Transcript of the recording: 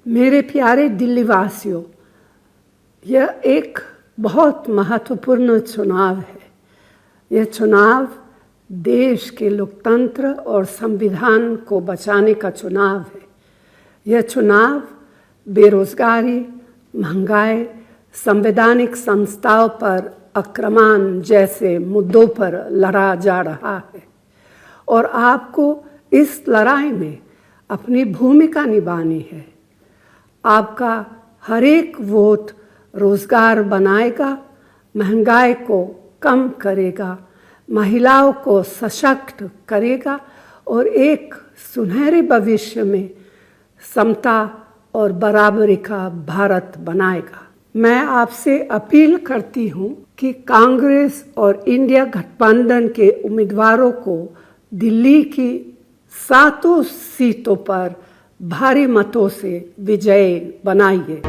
मेरे प्यारे दिल्ली वासियों, यह एक बहुत महत्वपूर्ण चुनाव है। यह चुनाव देश के लोकतंत्र और संविधान को बचाने का चुनाव है। यह चुनाव बेरोजगारी, महंगाई, संवैधानिक संस्थाओं पर आक्रमण जैसे मुद्दों पर लड़ा जा रहा है और आपको इस लड़ाई में अपनी भूमिका निभानी है। आपका हर एक वोट रोजगार बनाएगा, महंगाई को कम करेगा, महिलाओं को सशक्त करेगा और एक सुनहरे भविष्य में समता और बराबरी का भारत बनाएगा। मैं आपसे अपील करती हूं कि कांग्रेस और इंडिया गठबंधन के उम्मीदवारों को दिल्ली की 7 सीटों पर भारी मतों से विजयी बनाइए।